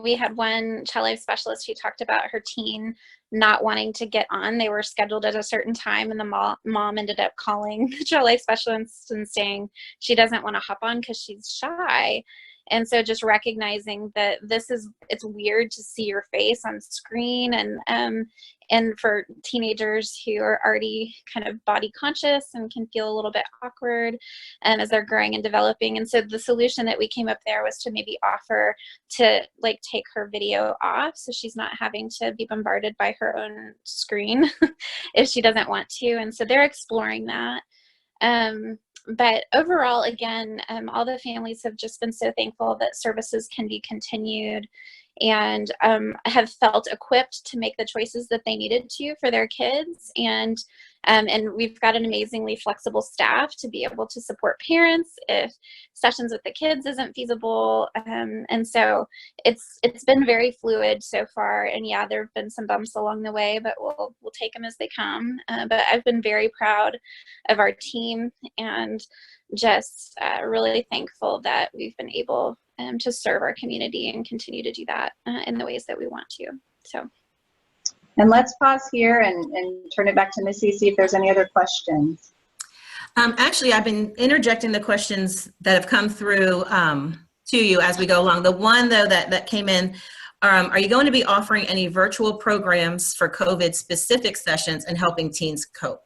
we had one child life specialist who talked about her teen not wanting to get on. They were scheduled at a certain time and the mom ended up calling the child life specialist and saying she doesn't want to hop on because she's shy. And so just recognizing that it's weird to see your face on screen, and for teenagers who are already kind of body conscious and can feel a little bit awkward as they're growing and developing. And so the solution that we came up there was to maybe offer to like take her video off so she's not having to be bombarded by her own screen if she doesn't want to. And so they're exploring that. But overall, again, all the families have just been so thankful that services can be continued and have felt equipped to make the choices that they needed to for their kids. And we've got an amazingly flexible staff to be able to support parents if sessions with the kids isn't feasible. And so it's been very fluid so far. And yeah, there have been some bumps along the way, but we'll take them as they come. But I've been very proud of our team and just really thankful that we've been able to serve our community and continue to do that in the ways that we want to. So. And let's pause here and turn it back to Missy, see if there's any other questions. Actually, I've been interjecting the questions that have come through to you as we go along. The one, though, that came in, are you going to be offering any virtual programs for COVID-specific sessions and helping teens cope?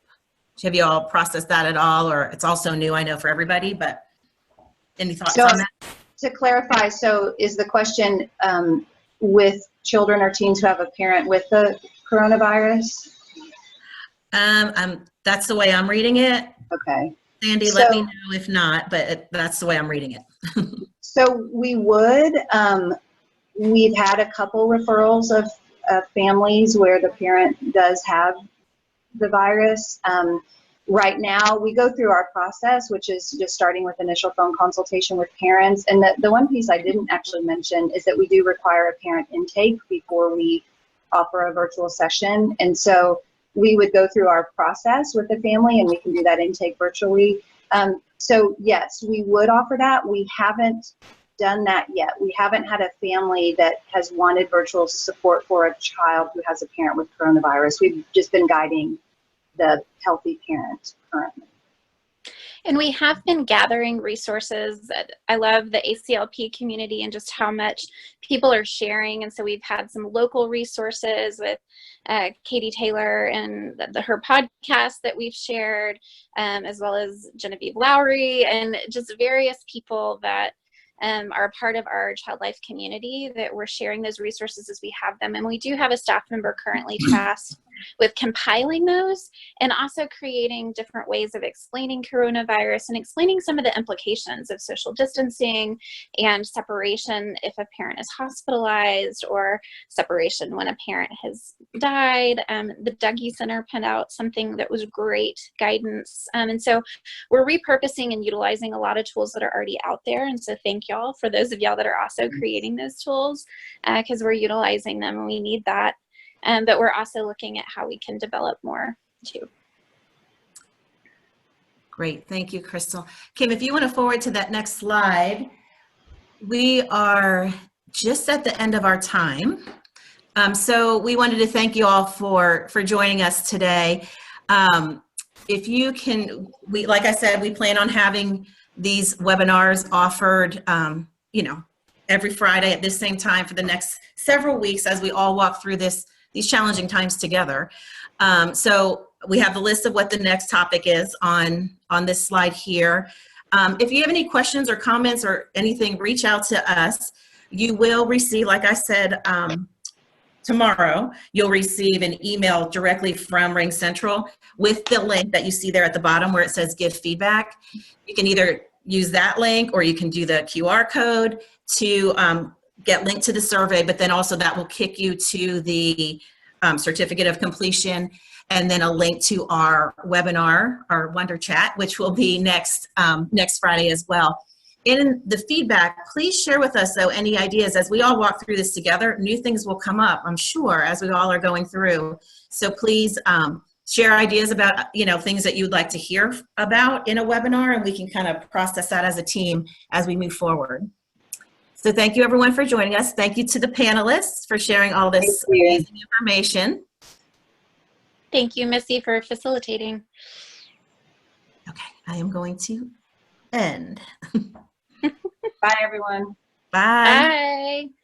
Have you all processed that at all? Or it's also new, I know, for everybody, but any thoughts on that? To clarify, so is the question with children or teens who have a parent with the coronavirus? That's the way I'm reading it. Okay. Sandy, let me know if not, but that's the way I'm reading it. So we would, we've had a couple referrals of families where the parent does have the virus. Right now, we go through our process, which is just starting with initial phone consultation with parents. And the one piece I didn't actually mention is that we do require a parent intake before we offer a virtual session. And so we would go through our process with the family and we can do that intake virtually. So yes, we would offer that. We haven't done that yet. We haven't had a family that has wanted virtual support for a child who has a parent with coronavirus. We've just been guiding the healthy parent currently. And we have been gathering resources. I love the ACLP community and just how much people are sharing. And so we've had some local resources with Katie Taylor and her podcast that we've shared, as well as Genevieve Lowry, and just various people that are a part of our child life community that we're sharing those resources as we have them. And we do have a staff member currently tasked with compiling those and also creating different ways of explaining coronavirus and explaining some of the implications of social distancing and separation if a parent is hospitalized, or separation when a parent has died. The Dougie Center put out something that was great guidance. And so we're repurposing and utilizing a lot of tools that are already out there. And so thank y'all for those of y'all that are also creating those tools, because we're utilizing them and we need that. But we're also looking at how we can develop more too. Great, thank you, Crystal. Kim, if you want to forward to that next slide, we are just at the end of our time. So we wanted to thank you all for joining us today. If you can, like I said, we plan on having these webinars offered, every Friday at this same time for the next several weeks as we all walk through these challenging times together. So we have the list of what the next topic is on this slide here. If you have any questions or comments or anything, reach out to us. You will receive, like I said, tomorrow, you'll receive an email directly from Ring Central with the link that you see there at the bottom where it says give feedback. You can either use that link or you can do the QR code to get linked to the survey, but then also that will kick you to the certificate of completion, and then a link to our webinar, our WonderChat, which will be next Friday as well. In the feedback, please share with us, though, any ideas. As we all walk through this together, new things will come up, I'm sure, as we all are going through. So please share ideas about, things that you'd like to hear about in a webinar, and we can kind of process that as a team as we move forward. So thank you, everyone, for joining us. Thank you to the panelists for sharing all this amazing information. Thank you, Missy, for facilitating. Okay, I am going to end. Bye, everyone. Bye. Bye.